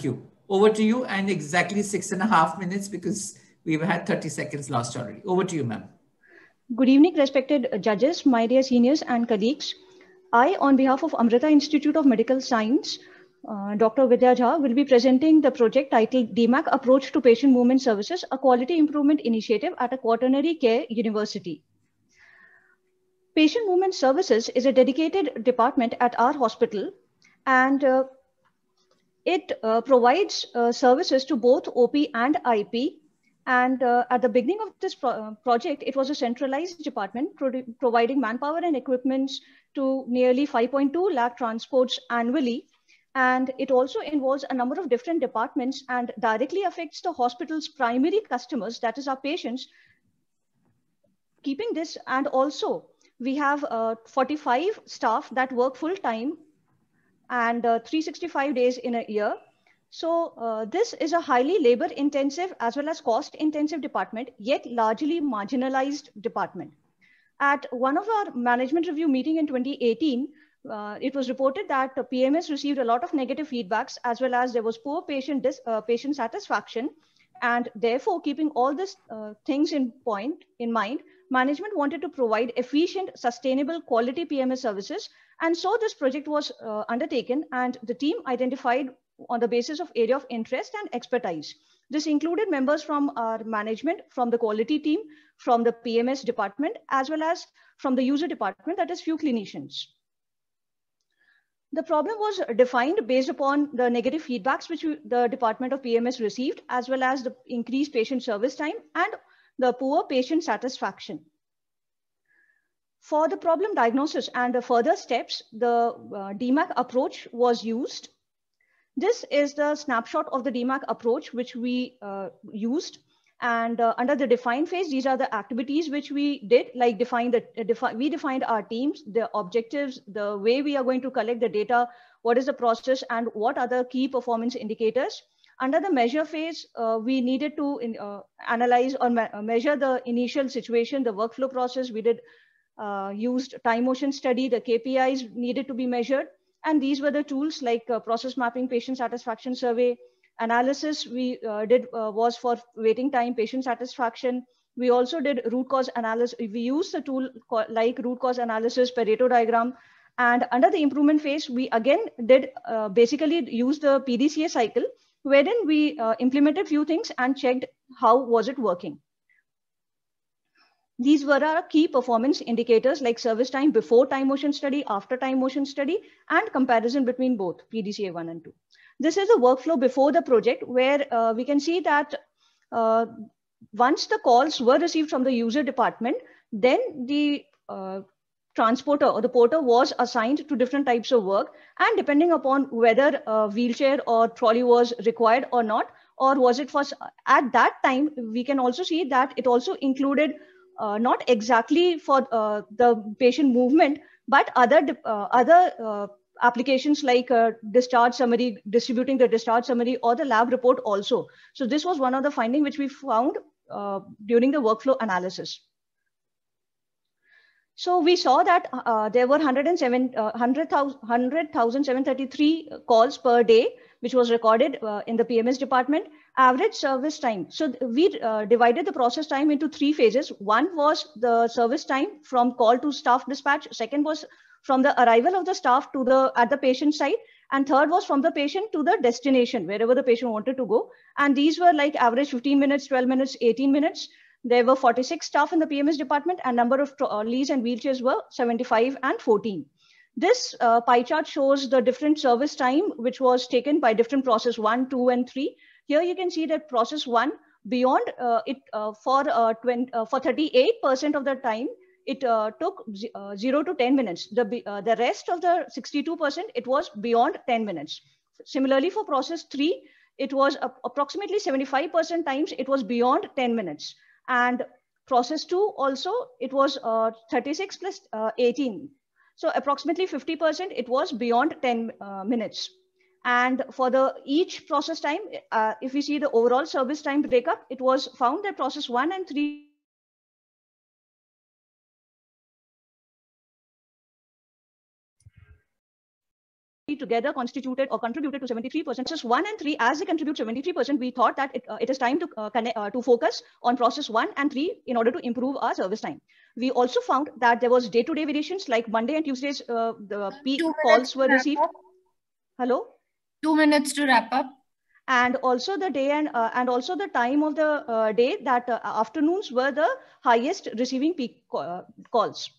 you. Over to you, and exactly 6.5 minutes because we've had 30 seconds lost already. Over to you, ma'am. Good evening, respected judges, my dear seniors and colleagues. I, on behalf of Amrita Institute of Medical Science, Dr. Vidya Jha, will be presenting the project titled DMAC Approach to Patient Movement Services, a Quality Improvement Initiative at a Quaternary Care University. Patient Movement Services is a dedicated department at our hospital, and it provides services to both OP and IP. And at the beginning of this project, it was a centralized department providing manpower and equipments to nearly 5.2 lakh transports annually. And it also involves a number of different departments and directly affects the hospital's primary customers, that is our patients. Keeping this, and also we have 45 staff that work full-time and 365 days in a year. So this is a highly labor-intensive as well as cost-intensive department, yet largely marginalized department. At one of our management review meeting in 2018, it was reported that PMS received a lot of negative feedbacks, as well as there was poor patient satisfaction. And therefore, keeping all these things in mind, management wanted to provide efficient, sustainable, quality PMS services. And so this project was undertaken, and the team identified on the basis of area of interest and expertise. This included members from our management, from the quality team, from the PMS department, as well as from the user department, that is few clinicians. The problem was defined based upon the negative feedbacks which the Department of PMS received, as well as the increased patient service time and the poor patient satisfaction. For the problem diagnosis and the further steps, the DMAC approach was used. This is the snapshot of the DMAC approach which we used. And under the define phase, these are the activities which we did, like we defined our teams, the objectives, the way we are going to collect the data, what is the process, and what are the key performance indicators. Under the measure phase, we needed to analyze or measure the initial situation, the workflow process. We did used time motion study, the KPIs needed to be measured. And these were the tools like process mapping, patient satisfaction survey. Analysis we did was for waiting time, patient satisfaction. We also did root cause analysis. We used the tool like root cause analysis, Pareto diagram. And under the improvement phase, we again did basically use the PDCA cycle, wherein we implemented few things and checked how was it working. These were our key performance indicators like service time before time motion study, after time motion study, and comparison between both PDCA 1 and 2. This is a workflow before the project where we can see that once the calls were received from the user department, then the transporter or the porter was assigned to different types of work. And depending upon whether a wheelchair or trolley was required or not, or was it for, at that time, we can also see that it also included not exactly for the patient movement, but other applications like discharge summary, distributing the discharge summary or the lab report also. So this was one of the findings which we found during the workflow analysis. So we saw that there were 100,733 calls per day, which was recorded in the PMS department. Average service time. So we divided the process time into 3 phases. One was the service time from call to staff dispatch. Second was from the arrival of the staff to at the patient site. And third was from the patient to the destination, wherever the patient wanted to go. And these were like average 15 minutes, 12 minutes, 18 minutes. There were 46 staff in the PMS department, and number of trolleys and wheelchairs were 75 and 14. This pie chart shows the different service time, which was taken by different process 1, 2, and 3. Here you can see that process 1, beyond for 38% of the time, it took 0 to 10 minutes. The rest of the 62%, it was beyond 10 minutes. Similarly, for process 3, it was approximately 75% times, it was beyond 10 minutes. And process 2 also, it was 36 plus 18. So approximately 50%, it was beyond 10 minutes. And for each process time, if we see the overall service time breakup, it was found that process 1 and 3 together constituted or contributed to 73%. Process 1 and 3, as they contribute 73%, we thought that it is time to focus on process 1 and 3 in order to improve our service time. We also found that there was day-to-day variations, like Monday and Tuesdays, the peak calls were received. Hello? 2 minutes to wrap up. And also the day and also the time of the day that afternoons were the highest receiving peak calls.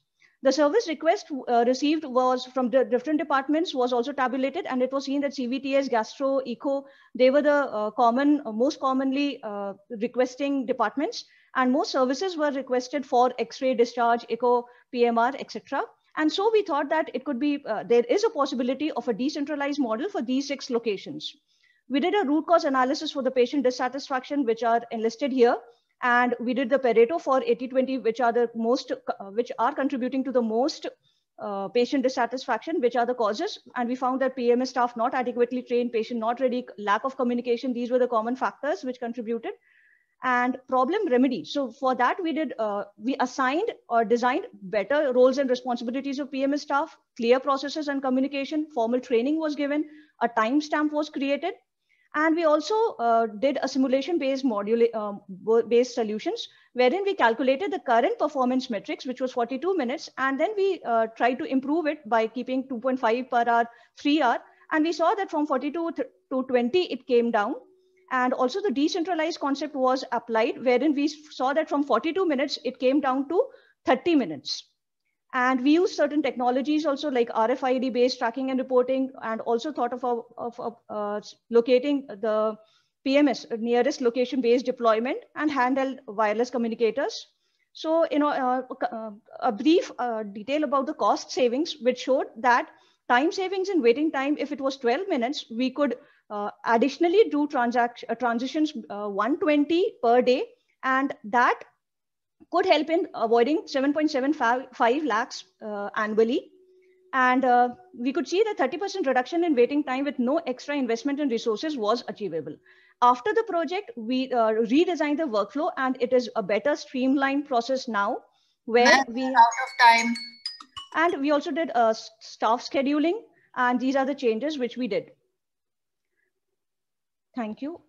The service request received was from the different departments was also tabulated, and it was seen that CVTS, gastro, eco, they were the most commonly requesting departments, and most services were requested for X-ray, discharge, echo, PMR, etc. And so we thought that it could be, there is a possibility of a decentralized model for these 6 locations. We did a root cause analysis for the patient dissatisfaction, which are enlisted here. And we did the Pareto for 80-20, which are the most, which are contributing to the most patient dissatisfaction, which are the causes. And we found that PMS staff not adequately trained, patient not ready, lack of communication. These were the common factors which contributed. And problem remedy. So for that, we did, we assigned or designed better roles and responsibilities of PMS staff, clear processes and communication, formal training was given, a timestamp was created. And we also did a simulation-based based solutions, wherein we calculated the current performance metrics, which was 42 minutes. And then we tried to improve it by keeping 2.5 per hour, 3 hour. And we saw that from 42 to 20, it came down. And also the decentralized concept was applied, wherein we saw that from 42 minutes, it came down to 30 minutes. And we use certain technologies also like RFID-based tracking and reporting, and also thought of locating the PMS, nearest location-based deployment, and handheld wireless communicators. So, a brief detail about the cost savings, which showed that time savings in waiting time, if it was 12 minutes, we could additionally do transitions 120 per day, and that could help in avoiding 7.75 lakhs annually. And we could see that 30% reduction in waiting time with no extra investment in resources was achievable. After the project, we redesigned the workflow, and it is a better streamlined process now, where we out of time. And we also did staff scheduling, and these are the changes which we did. Thank you.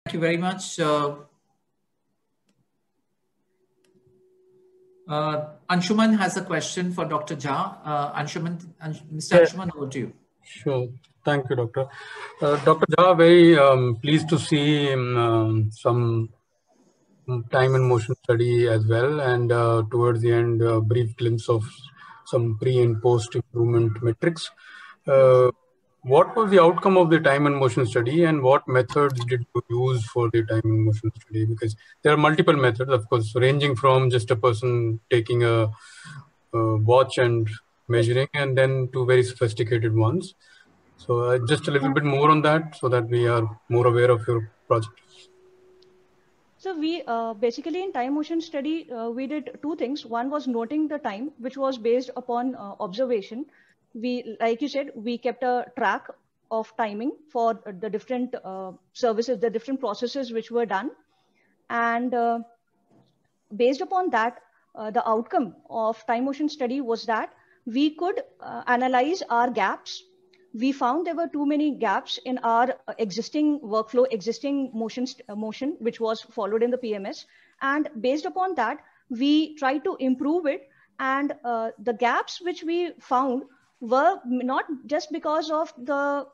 Thank you very much. Anshuman has a question for Dr. Jha. Mr. Anshuman, over to you. Sure. Thank you, Doctor. Dr. Jha, very pleased to see some time and motion study as well. And towards the end, a brief glimpse of some pre and post improvement metrics. What was the outcome of the time and motion study, and what methods did you use for the time and motion study? Because there are multiple methods, of course, ranging from just a person taking a watch and measuring, and then to very sophisticated ones. So just a little bit more on that, so that we are more aware of your project. So we basically in time motion study, we did 2 things. One was noting the time, which was based upon observation. We, like you said, we kept a track of timing for the different services, the different processes which were done. And based upon that, the outcome of time motion study was that we could analyze our gaps. We found there were too many gaps in our existing workflow, existing motion, which was followed in the PMS. And based upon that, we tried to improve it. And the gaps which we found were not just because of the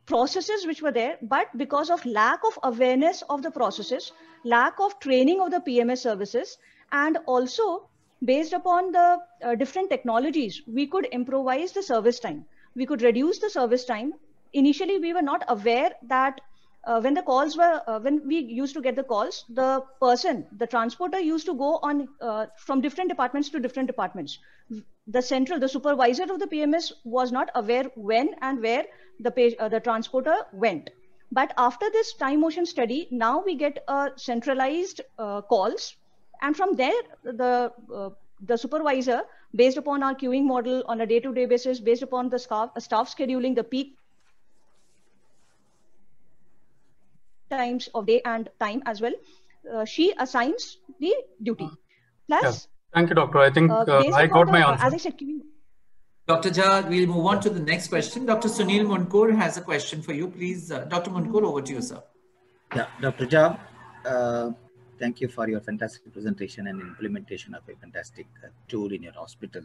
processes which were there, but because of lack of awareness of the processes, lack of training of the PMS services, and also based upon the different technologies, we could improvise the service time. We could reduce the service time. Initially, we were not aware that when the calls were, when we used to get the calls, the person, the transporter used to go on from different departments to different departments. The supervisor of the PMS was not aware when and where the transporter went. But after this time motion study, now we get centralized calls. And from there, the supervisor, based upon our queuing model on a day-to-day basis, based upon the staff scheduling, the peak times of day and time as well, she assigns the duty. Plus, Thank you, doctor. I think based I upon got my answer. as I said, Dr. Jha, we'll move on to the next question. Dr. Sunil Munkur has a question for you. Please, Dr. Munkur, over to you, sir. Yeah, Dr. Jha, thank you for your fantastic presentation and implementation of a fantastic tool in your hospital,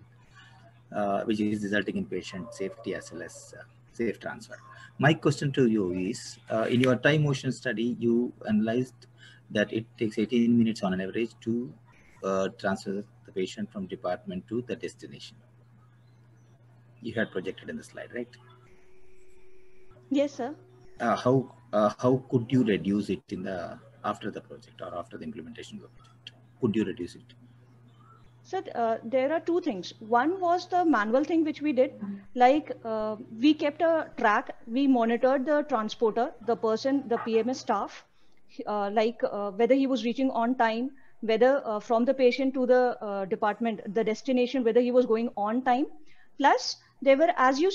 which is resulting in patient safety as well as safe transfer. My question to you is, in your time motion study, you analyzed that it takes 18 minutes on an average to transfer the patient from department to the destination. You had projected in the slide, right? yes, sir. How could you reduce it in the after the project or after the implementation of the project? Could you reduce it? So there are two things. One was the manual thing which we did, like we kept a track. We monitored the transporter, the person, the PMS staff, whether he was reaching on time, whether from the patient to the department, the destination, whether he was going on time. Plus, there were, as you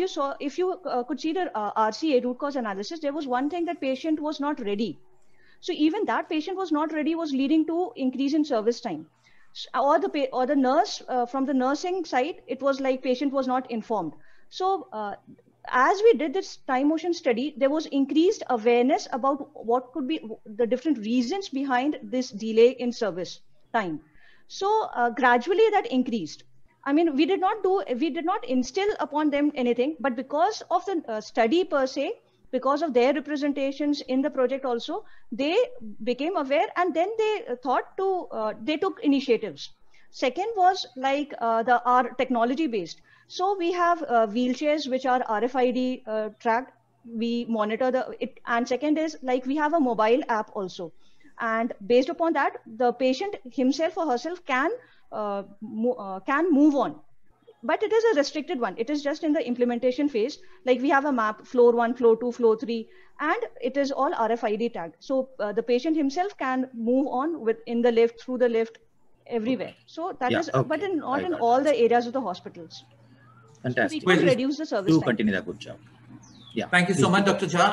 saw, if you could see the RCA, root cause analysis, there was one thing that patient was not ready. So even that patient was not ready was leading to increase in service time. Or the nurse from the nursing side, it was like patient was not informed. So as we did this time motion study, there was increased awareness about what could be the different reasons behind this delay in service time. So gradually that increased. I mean, we did not instill upon them anything, but because of the study per se, because of their representations in the project also, they became aware, and then they they took initiatives. Second was like our technology based. So we have wheelchairs which are RFID tracked. We monitor it, and second is like we have a mobile app also, and based upon that, the patient himself or herself can move on. But it is a restricted one. It is just in the implementation phase. Like we have a map, floor 1, floor 2, floor 3, and it is all RFID tagged. So the patient himself can move on in the lift, through the lift, everywhere. So that is, but not in all the areas of the hospitals. Fantastic. So we can reduce the service time. Do continue the good job. Yeah. Thank you so much, Dr. Jha.